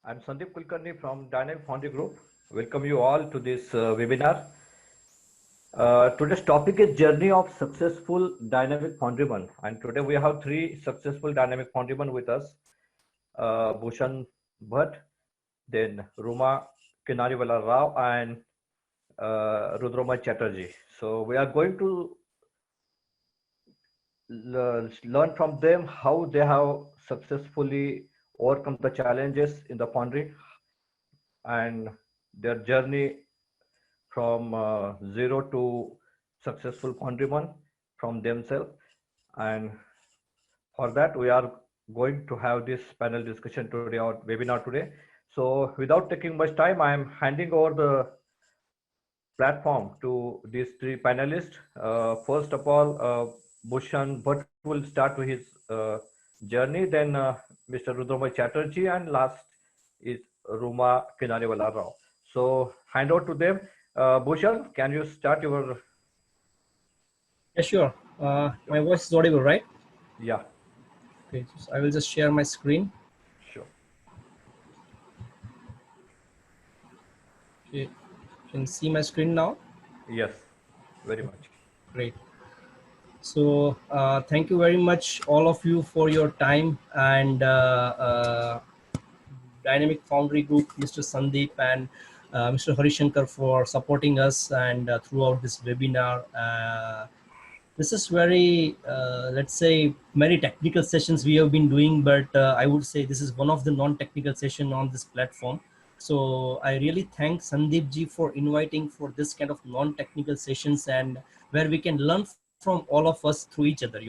I'm Sandeep Kulkarni from Dynamic Foundry Group. Welcome you all to this webinar. Today's topic is Journey of Successful Dynamic Foundryman. And today we have three successful Dynamic Foundrymen with us. Bhushan Bhutt, then Ruma Kinariwala Rao, and Rudroma Chatterjee. So we are going to learn from them how they have successfully overcome the challenges in the foundry and their journey from zero to successful countryman from themselves. And for that, we are going to have this panel discussion today or webinar today. So without taking much time, I am handing over the platform to these three panelists. First of all, Bhushan Bhatt will start with his journey, then Mr. Rudroma Chatterjee, and last is Ruma Kinariwala Rao. So hand over to them. Bhushan, can you start your? Yeah, sure. My voice is audible, right? Yeah, Okay, so I will just share my screen. sure. Okay, can you see my screen now? Yes, very much. Great. So thank you very much, all of you, for your time, and Dynamic Foundry Group, Mr. Sandeep and Mr. Harishankar, for supporting us and throughout this webinar. This is very, let's say, many technical sessions we have been doing, but I would say this is one of the non-technical session on this platform. So I really thank Sandeep ji for inviting for this kind of non-technical sessions, and where we can learn from all of us through each other,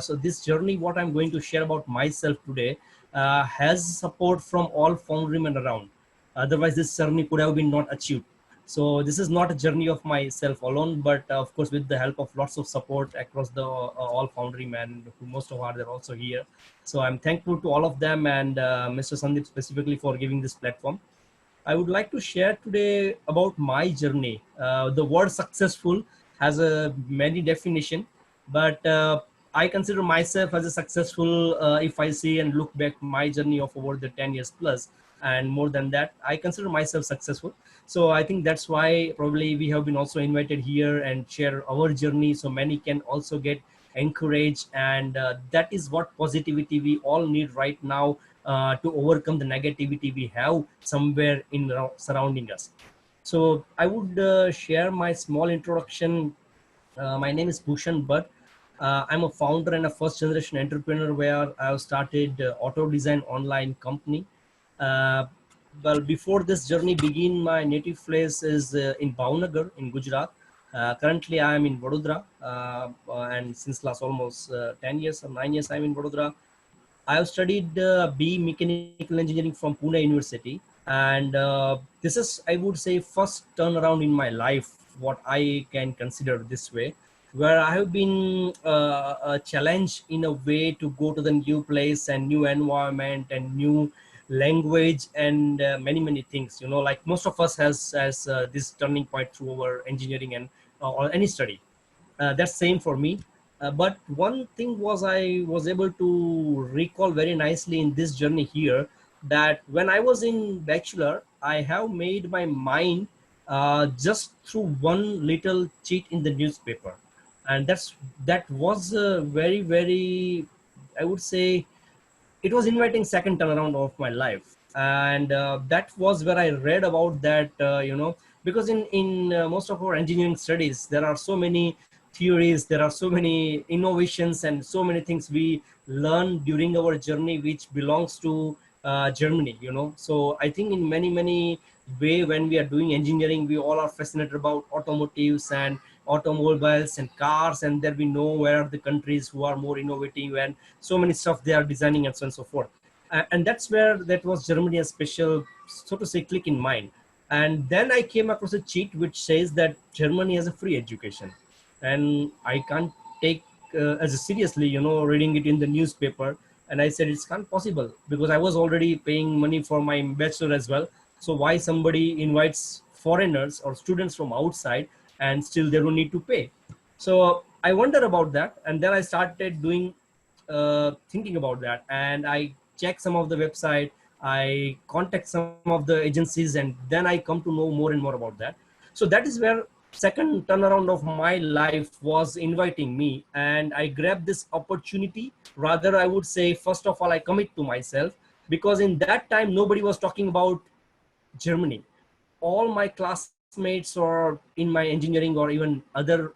So this journey, what I'm going to share about myself today, has support from all foundrymen around. Otherwise, this journey could have been not achieved. So this is not a journey of myself alone, but of course with the help of lots of support across the all foundrymen, who most of are there also here. So I'm thankful to all of them, and Mr. Sandeep specifically for giving this platform. I would like to share today about my journey. The word successful has a many definition, but I consider myself as a successful if I see and look back my journey of over the 10 years plus and more than that, I consider myself successful. So I think that's why probably we have been also invited here and share our journey, so many can also get encouraged, and that is what positivity we all need right now, to overcome the negativity we have somewhere in surrounding us. So I would share my small introduction. My name is Bhushan Bhutt. I'm a founder and a first generation entrepreneur where I've started auto design online company. Uh, well, before this journey begin, my native place is in Bhavnagar in Gujarat. Currently, I am in Vadodara, and since last almost 10 years or 9 years, I'm in Vadodara. I have studied B Mechanical Engineering from Pune University, and this is, I would say, first turnaround in my life, what I can consider this way, where I have been challenged in a way to go to the new place and new environment and new language and many things. Like most of us has this turning point through our engineering and or any study. That's same for me. But one thing was, I was able to recall very nicely in this journey here, that when I was in bachelor, I have made my mind just through one little cheat in the newspaper, and that was a very, I would say, it was inviting second turnaround of my life. And that was where I read about that, because in most of our engineering studies there are so many theories, there are so many innovations and so many things we learn during our journey which belongs to Germany. So I think in many way, when we are doing engineering, we all are fascinated about automotives and automobiles and cars, and there we know where are the countries who are more innovative and so many stuff they are designing and so on and so forth. And that's where that was Germany a special, so to say, click in mind. And then I came across a cheat which says that Germany has a free education, and I can't take as a seriously, reading it in the newspaper. And I said it's can't possible, because I was already paying money for my bachelor as well. So why somebody invites foreigners or students from outside and still they don't need to pay? So I wonder about that, and then I started doing thinking about that, and I checked some of the website. I contact some of the agencies, and then I come to know more and more about that. So that is where second turnaround of my life was inviting me, and I grabbed this opportunity. Rather, I would say, first of all, I commit to myself, because in that time nobody was talking about Germany. All my classmates or in my engineering or even other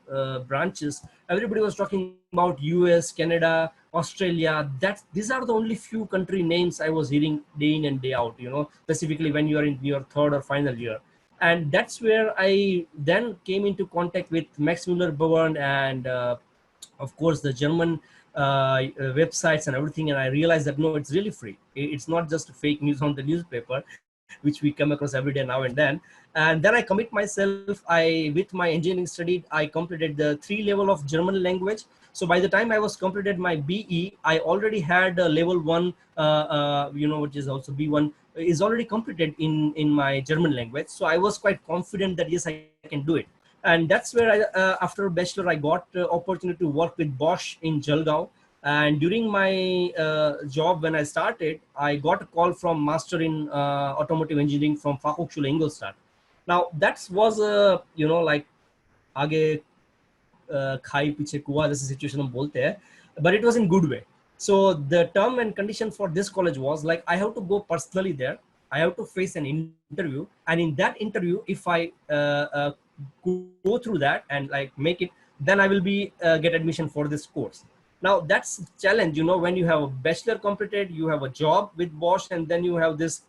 branches, everybody was talking about US, Canada, Australia. These are the only few country names I was hearing day in and day out, specifically when you are in your third or final year. And that's where I then came into contact with Max Muller Bauern and of course the German websites and everything, and I realized that no, it's really free. It's not just fake news on the newspaper, which we come across every day now and then. And then I commit myself. I, with my engineering studied, I completed the 3 level of German language. So by the time I was completed my BE, I already had a level 1, which is also B1, is already completed in my German language. So I was quite confident that yes, I can do it. And that's where I, after bachelor, I got opportunity to work with Bosch in Jalgaon. And during my job, when I started, I got a call from master in automotive engineering from Fachhochschule Ingolstadt. Now that was a, like आगे खाई पीछे कुआ जैसे situation हम बोलते हैं, but it was in good way. So the term and condition for this college was like I have to go personally there. I have to face an interview, and in that interview, if I go through that and like make it, then I will be get admission for this course. Now that's challenge, when you have a bachelor completed, you have a job with Bosch, and then you have this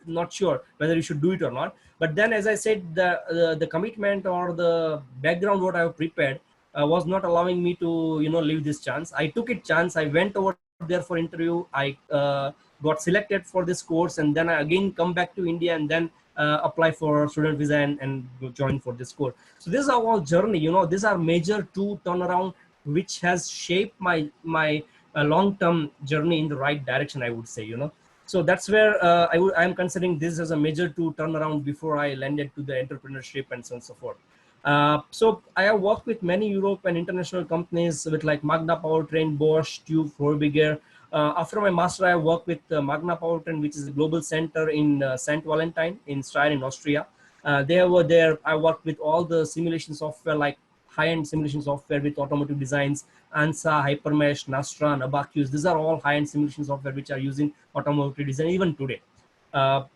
not sure whether you should do it or not. But then, as I said, the commitment or the background what I have prepared was not allowing me to leave this chance. I took it chance. I went over there for interview. I got selected for this course, and then I again come back to India, and then apply for student visa and join for this course. So this is our journey. These are major two turnaround which has shaped my long-term journey in the right direction, I would say. So that's where I'm considering this as a major two turnaround before I landed to the entrepreneurship and so on and so forth. So I have worked with many Europe and international companies with like Magna Powertrain, Bosch, Tube, Forbiger. After my master, I worked with Magna Powertrain, which is a global center in St. Valentine in Steyr in Austria. They were there. I worked with all the simulation software, like high-end simulation software with automotive designs, ANSA, Hypermesh, Nastran, Abacus. These are all high-end simulation software which are using automotive design even today.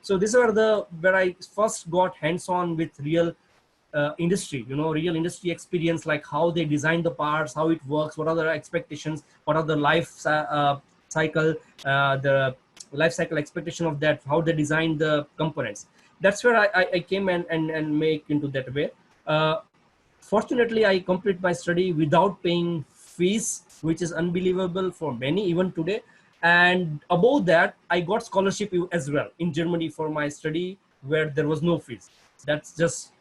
So these are where I first got hands-on with real industry, real industry experience, like how they design the parts, how it works, what are the expectations, what are the cycle, the life cycle expectation of that, how they design the components. That's where I came and make into that way. Fortunately, I complete my study without paying fees, which is unbelievable for many even today. And above that, I got scholarship as well in Germany for my study, where there was no fees. That's just,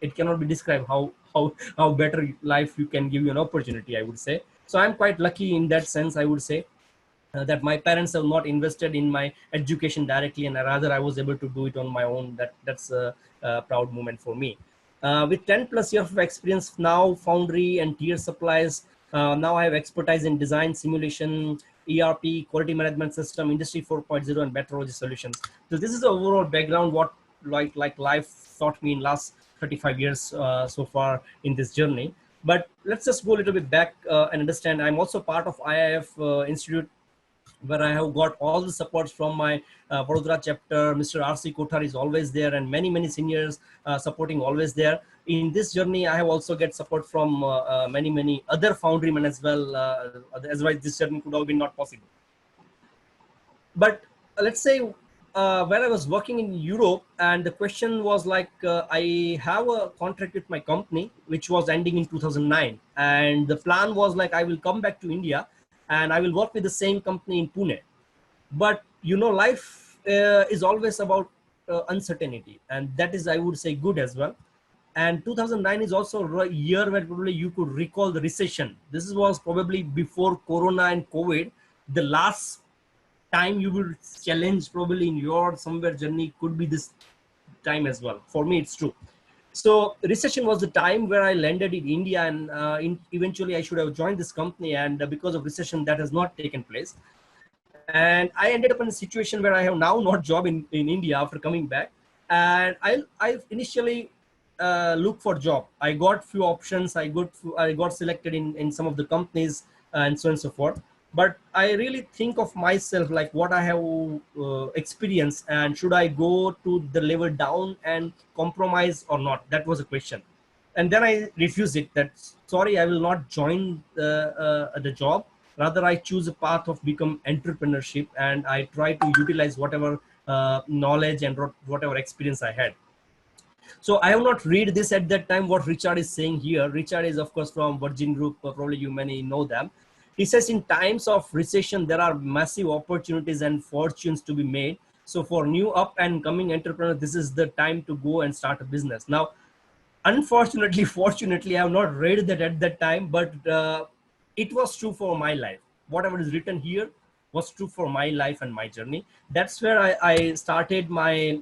it cannot be described how better life you can give you an opportunity, I would say. So I'm quite lucky in that sense, I would say. That my parents have not invested in my education directly, and rather I was able to do it on my own. That's a proud moment for me. With 10 plus years of experience now, Foundry and tier supplies, now I have expertise in design, simulation, ERP, quality management system, industry 4.0, and metrology solutions. So this is the overall background what like life taught me in last 35 years so far in this journey. But let's just go a little bit back and understand. I'm also part of IIF Institute, where I have got all the supports from my Vadodara chapter. Mr. R.C. Kothar is always there, and many seniors supporting always there. In this journey, I have also get support from many other Foundrymen as well. Otherwise, this journey could have been not possible. But let's say when I was working in Europe, and the question was like, I have a contract with my company, which was ending in 2009. And the plan was like, I will come back to India and I will work with the same company in Pune. But, life is always about uncertainty. And that is, I would say, good as well. And 2009 is also a year where probably you could recall the recession. This was probably before Corona and COVID. The last time you will challenge probably in your somewhere journey could be this time as well. For me, it's true. So recession was the time where I landed in India, and eventually I should have joined this company. And because of recession, that has not taken place. And I ended up in a situation where I have now not job in India after coming back. And I initially look for job. I got few options. I got selected in some of the companies and so on and so forth. But I really think of myself like what I have experienced, and should I go to the level down and compromise or not? That was a question. And then I refused it. That sorry, I will not join the job. Rather, I choose a path of become entrepreneurship, and I try to utilize whatever knowledge and whatever experience I had. So I have not read this at that time. What Richard is saying here, Richard is of course from Virgin Group. Probably you many know them. He says in times of recession there are massive opportunities and fortunes to be made. So for new up and coming entrepreneurs, this is the time to go and start a business. Now, unfortunately, fortunately, I have not read that at that time, but it was true for my life. Whatever is written here was true for my life and my journey. That's where I started my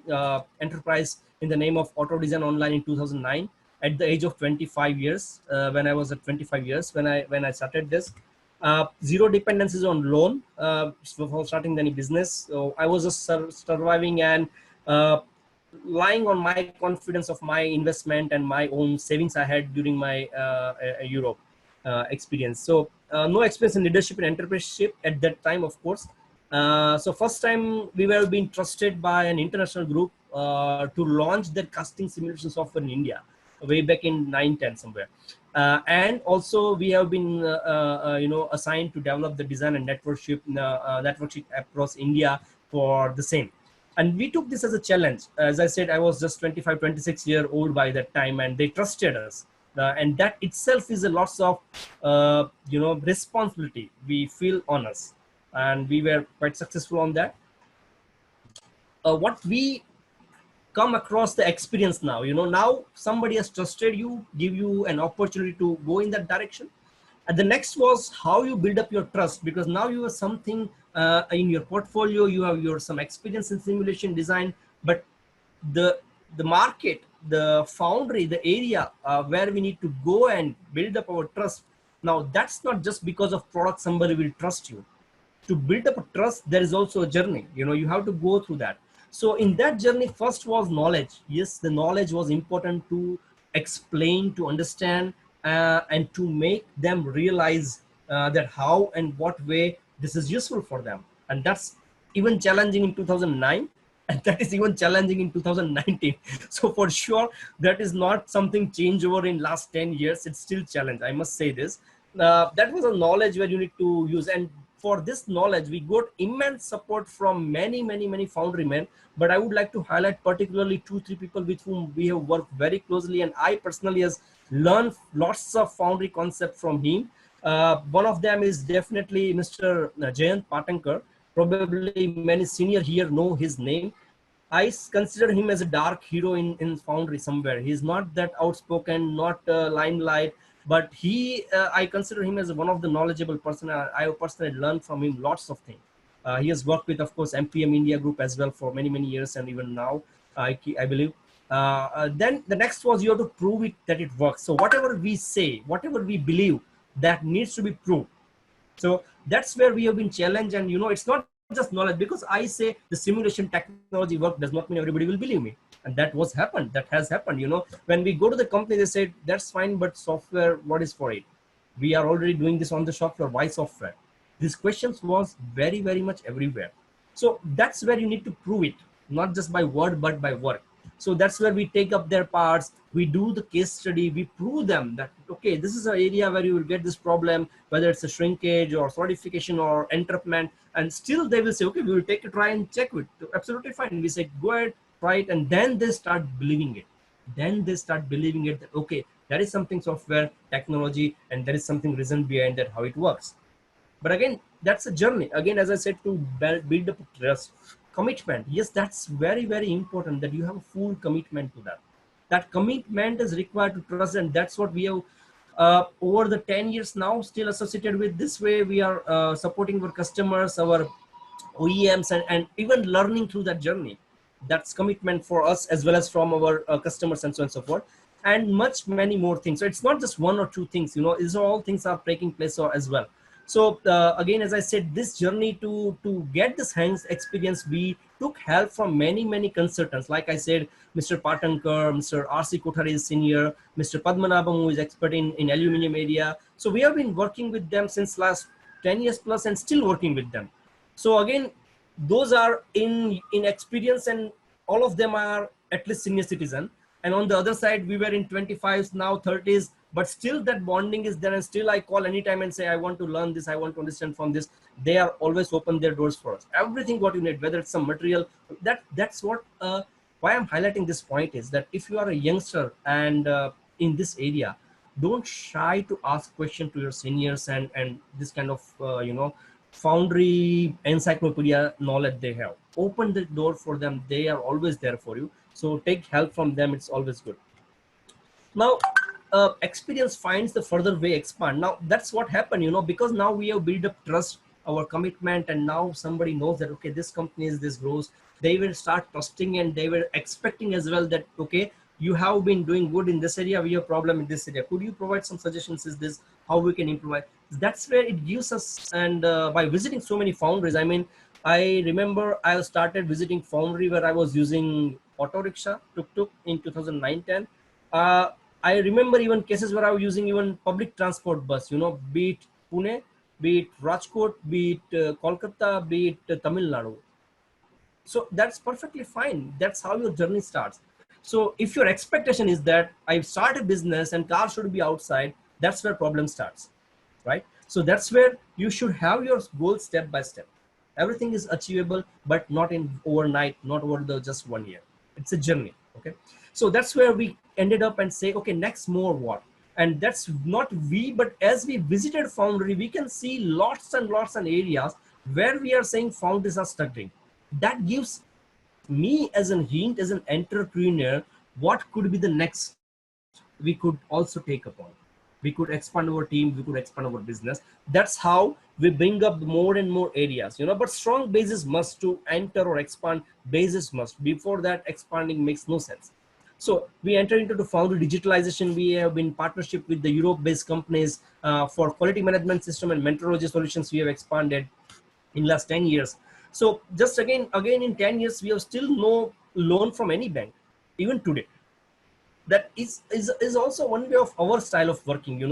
enterprise in the name of Auto Design Online in 2009 at the age of 25 years. When I was at 25 years, when I started this, zero dependencies on loan for starting any business. So I was just surviving and lying on my confidence of my investment and my own savings I had during my Europe experience. So no experience in leadership and entrepreneurship at that time, of course. So first time we were being trusted by an international group to launch their casting simulation software in India way back in 910 somewhere. And also we have been assigned to develop the design and networkship across India for the same. And we took this as a challenge. As I said, I was just 25, 26-year old by that time, and they trusted us. And that itself is a lots of responsibility we feel on us, and we were quite successful on that. What we come across the experience now, now somebody has trusted you, give you an opportunity to go in that direction. And the next was how you build up your trust, because now you have something in your portfolio, you have your some experience in simulation design, but the market, the foundry, the area where we need to go and build up our trust. Now that's not just because of product somebody will trust you. To build up a trust, there is also a journey. You have to go through that. So in that journey, first was knowledge. Yes, the knowledge was important to explain, to understand, and to make them realize that how and what way this is useful for them. And that's even challenging in 2009, and that is even challenging in 2019. So for sure, that is not something change over in last 10 years. It's still challenge, I must say this. That was a knowledge where you need to use, and for this knowledge we got immense support from many foundry men. But I would like to highlight particularly 2-3 people with whom we have worked very closely, and I personally has learned lots of foundry concept from him. One of them is definitely Mr. Jayant Patankar. Probably many senior here know his name. I consider him as a dark hero in Foundry somewhere. He's not that outspoken, not limelight, but I consider him as one of the knowledgeable person. I have personally learned from him lots of things. He has worked with, of course, MPM India Group as well for many years, and even now, I believe. Then the next was you have to prove it that it works. So whatever we say, whatever we believe, that needs to be proved. So that's where we have been challenged, and it's not just knowledge, because I say the simulation technology work does not mean everybody will believe me. And that has happened. When we go to the company, they said that's fine, but software, what is for it? We are already doing this on the shop floor. Why software? These questions was very much everywhere. So that's where you need to prove it, not just by word but by work. So that's where we take up their parts, we do the case study, we prove them that okay, this is an area where you will get this problem, whether it's a shrinkage or solidification or entrapment, and still they will say okay, we will take a try and check it. Absolutely fine. We say go ahead, try it, and then they start believing it. That okay, that is something software technology, and there is something reason behind that, how it works. But again, that's a journey. Again, as I said, to build up trust, commitment. Yes, that's very important, that you have a full commitment to that. That commitment is required to trust, and that's what we have over the 10 years now still associated with. This way we are supporting our customers, our OEMs, and even learning through that journey. That's commitment for us as well as from our customers, and so on and so forth, and many more things. So it's not just one or two things, these are all things are taking place as well. So again, as I said, this journey to get this hands experience, we took help from many consultants. Like I said, Mr. Patankar, Mr. R.C. Kothari is senior, Mr. Padmanabham, who is expert in aluminum area. So we have been working with them since last 10 years plus and still working with them. So again, those are in experience, and all of them are at least senior citizen. And on the other side, we were in 25s, now 30s, but still that bonding is there, and still I call anytime and say, I want to learn this, I want to understand from this. They are always open their doors for us, everything what you need, whether it's some material. That's what why I'm highlighting this point is that if you are a youngster and in this area, don't shy to ask question to your seniors, and this kind of foundry encyclopedia knowledge they have. Open the door for them, they are always there for you. So take help from them, it's always good. Now experience finds the further way expand. Now that's what happened, because now we have built up trust, our commitment, and now somebody knows that okay, this company is this grows. They will start trusting, and they were expecting as well that okay, you have been doing good in this area, we have problem in this area, could you provide some suggestions, is this how we can improve? That's where it gives us. And by visiting so many foundries, I mean, I remember I started visiting foundry where I was using auto rickshaw tuk in 2009-10. uh, I remember even cases where I was using even public transport bus, be it Pune, be it Rajkot, be it Kolkata, be it Tamil Nadu. So that's perfectly fine. That's how your journey starts. So if your expectation is that I start a business and car should be outside, that's where problem starts, right? So that's where you should have your goals step by step. Everything is achievable, but not in overnight, not over the just 1 year. It's a journey. Okay. So that's where we ended up and say, okay, next more what? And that's not we, but as we visited foundry, we can see lots and lots and areas where we are saying foundries are struggling. That gives me as an hint, as an entrepreneur, what could be the next we could also take upon. We could expand our team, we could expand our business. That's how we bring up more and more areas, but strong bases must to enter or expand. Bases must, before that expanding makes no sense. So we enter into the foundry digitalization. We have been partnership with the Europe based companies for quality management system and metrology solutions. We have expanded in last 10 years. So just again in 10 years, we have still no loan from any bank, even today. That is also one way of our style of working.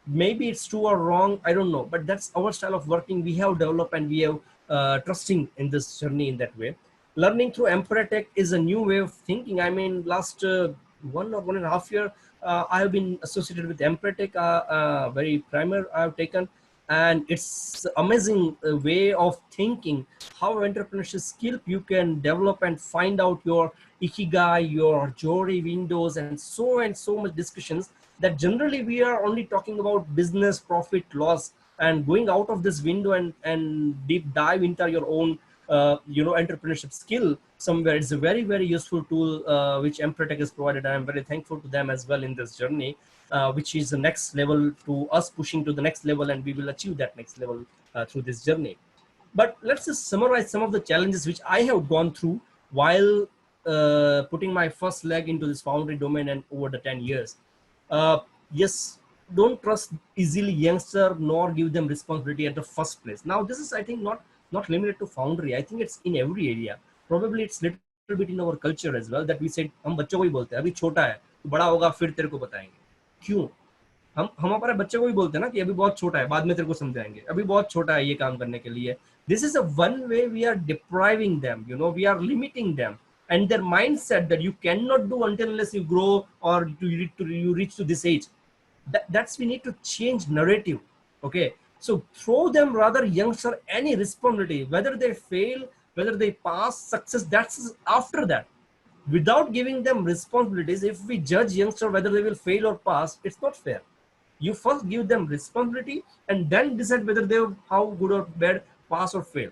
Maybe it's true or wrong, I don't know, but that's our style of working. We have developed, and we have trusting in this journey in that way. Learning through Emperatech is a new way of thinking. I mean, last 1 or 1.5 year, I have been associated with Emperatech, very primer I have taken, and it's amazing way of thinking how entrepreneurship skill you can develop and find out your ikigai, your jewelry windows, and so much discussions that generally we are only talking about business, profit, loss, and going out of this window and deep dive into your own entrepreneurship skill somewhere. It's a very useful tool which Empretech has provided. I'm very thankful to them as well in this journey, which is the next level to us, pushing to the next level, and we will achieve that next level through this journey. But let's just summarize some of the challenges which I have gone through while putting my first leg into this foundry domain and over the 10 years. Yes, don't trust easily youngster nor give them responsibility at the first place. Now, this is, I think, not limited to foundry. I think it's in every area. Probably it's little bit in our culture as well, that we said हम बच्चों को ही बोलते हैं अभी छोटा है तो बड़ा होगा फिर तेरे को बताएंगे. क्यों? हम हमारे बच्चे को भी बोलते हैं ना कि अभी बहुत छोटा है, बाद में तेरे को समझाएंगे, अभी बहुत छोटा है ये काम करने के लिए. This is a one way we are depriving them, we are limiting them, and their mindset that you cannot do until unless you grow or you reach to this age. That's we need to change narrative. Okay, so throw them rather youngster any responsibility, whether they fail, whether they pass, success, that's after that. Without giving them responsibilities, if we judge youngster whether they will fail or pass, it's not fair. You first give them responsibility and then decide whether they how good or bad, pass or fail.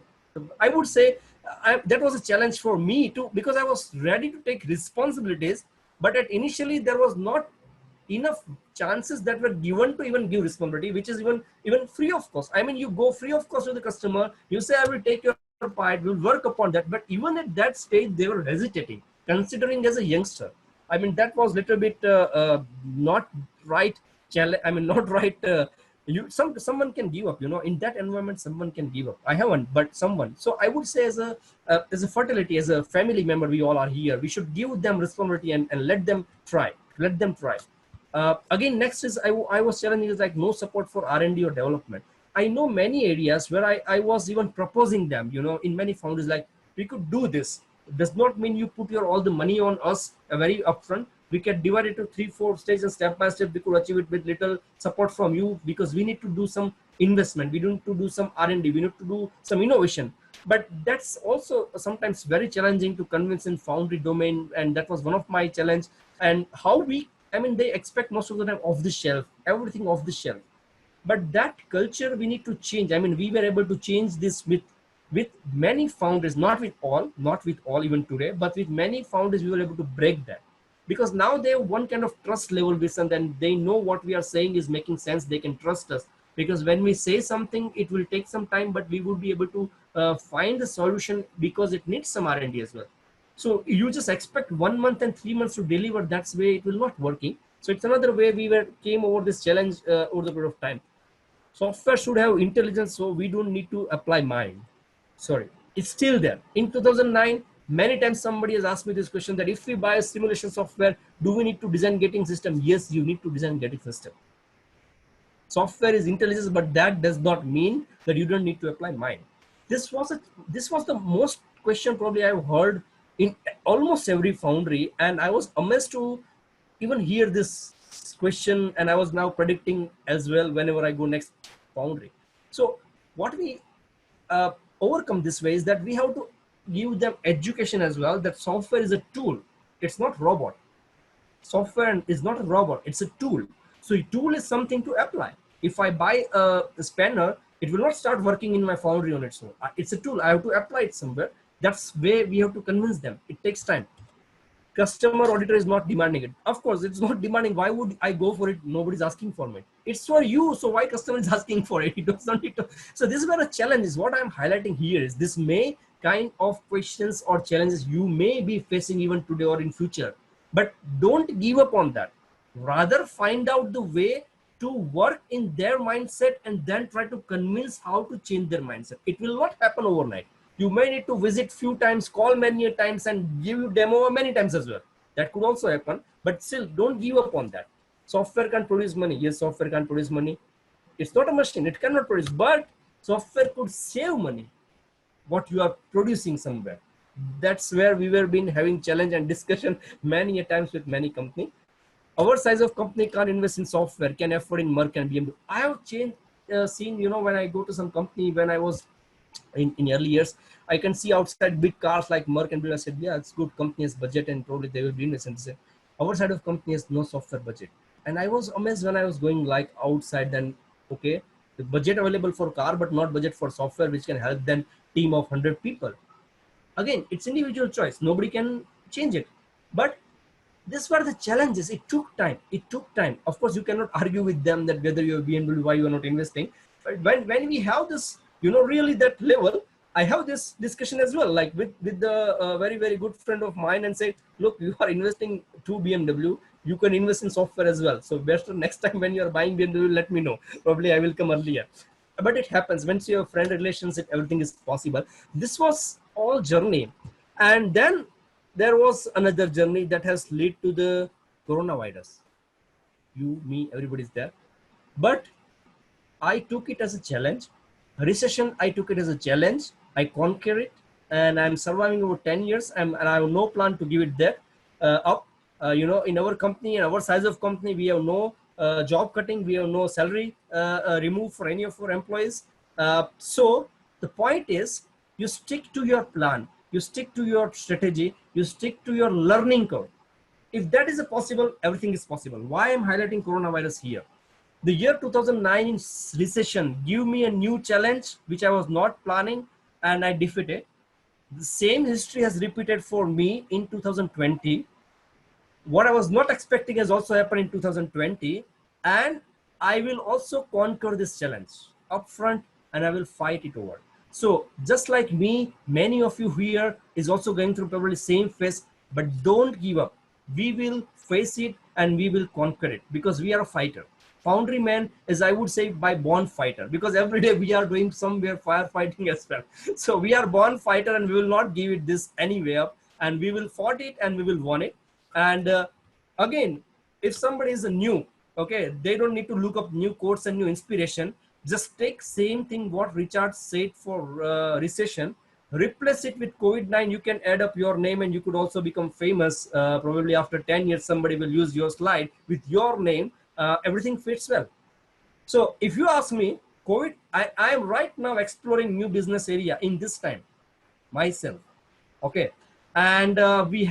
I would say that was a challenge for me too, because I was ready to take responsibilities, but at initially there was not enough chances that were given to even give responsibility, which is even free of cost. I mean, you go free of cost to the customer, you say I will take your part, we'll work upon that, but even at that stage they were hesitating, considering as a youngster. I mean, that was little bit not right challenge. I mean, not right Someone can give up, in that environment someone can give up. I haven't, but someone. So I would say as a fertility, as a family member, we all are here, we should give them responsibility and let them try. Again, next is I was challenging is like no support for R&D or development. I know many areas where I was even proposing them, in many founders, like we could do this. Does not mean you put your all the money on us very upfront. We can divide it to 3-4 stages, and step by step we could achieve it with little support from you, because we need to do some investment, we need to do some R&D, we need to do some innovation. But that's also sometimes very challenging to convince in foundry domain, and that was one of my challenge. And how they expect most of the time off the shelf, everything off the shelf. But that culture we need to change. We were able to change this with many founders, not with all even today, but with many founders we were able to break that, because now they have one kind of trust level with us, and they know what we are saying is making sense, they can trust us. Because when we say something, it will take some time, but we will be able to find the solution, because it needs some R&D as well. So you just expect 1 month and 3 months to deliver, that's way it will not working. So it's another way we came over this challenge over the period of time. Software should have intelligence, so we don't need to apply mind. Sorry, it's still there. In 2009, many times somebody has asked me this question, that if we buy a simulation software, do we need to design gating system? Yes, you need to design gating system. Software is intelligence, but that does not mean that you don't need to apply mind. This was the most question probably I've heard in almost every foundry, and I was amazed to even hear this question, and I was now predicting as well whenever I go next foundry. So what we overcome this way is that we have to give them education as well, that software is a tool, it's not robot. Software is not a robot, it's a tool. So a tool is something to apply. If I buy a spanner, it will not start working in my foundry on its own. It's a tool, I have to apply it somewhere. That's where we have to convince them. It takes time. Customer auditor is not demanding it. Of course, it's not demanding. Why would I go for it? Nobody's asking for it. It's for you. So why customer is asking for it? He does not need to. So this is where a challenge is. What I'm highlighting here is this may kind of questions or challenges you may be facing even today or in future. But don't give up on that. Rather find out the way to work in their mindset and then try to convince how to change their mindset. It will not happen overnight. You may need to visit few times, call many times, and give you demo many times as well. That could also happen, but still don't give up on that. Software can produce money. Yes, software can produce money. It's not a machine, it cannot produce, but software could save money, what you are producing somewhere. That's where we were been having challenge and discussion many a times with many company. Our size of company can't invest in software, can afford in Merck and BMW. I have seen, when I go to some company, when I was in early years, I can see outside big cars like Merck and BMW. I said, yeah, it's good, company has budget and probably they will be investing. Our side of company has no software budget. And I was amazed when I was going like outside, then, okay, the budget available for car, but not budget for software, which can help them team of 100 people. Again, it's individual choice. Nobody can change it. But these were the challenges. It took time. Of course, you cannot argue with them that whether you have BMW, why you are not investing. But when we have this, really that level, I have this discussion as well, like with the very, very good friend of mine, and say, look, you are investing to BMW. You can invest in software as well. So better next time when you are buying BMW, let me know. Probably I will come earlier. But it happens. Once you have friend relationship, everything is possible. This was all journey. And then there was another journey that has led to the coronavirus. You, me, everybody's there. But I took it as a challenge. Recession, I took it as a challenge. I conquer it, and I'm surviving over 10 years, and I have no plan to give it that up. In our company, in our size of company, we have no job cutting, we have no salary removed for any of our employees. So the point is, you stick to your plan, you stick to your strategy, you stick to your learning curve. If that is possible, everything is possible. Why I'm highlighting coronavirus here? The year 2009 recession gave me a new challenge which I was not planning, and I defeated. The same history has repeated for me in 2020. What I was not expecting has also happened in 2020, and I will also conquer this challenge upfront, and I will fight it over. So just like me, many of you here is also going through probably same phase, but don't give up. We will face it and we will conquer it, because we are a fighter. Foundryman is, I would say, by born fighter, because every day we are doing somewhere firefighting as well. So we are born fighter, and we will not give it this anywhere, and we will fought it and we will won it. And again, if somebody is a new, okay, they don't need to look up new quotes and new inspiration. Just take same thing what Richard said for recession, replace it with COVID-19. You can add up your name, and you could also become famous. Probably after 10 years, somebody will use your slide with your name. Everything fits well. So if you ask me, COVID, I am right now exploring new business area in this time myself. Okay. And we have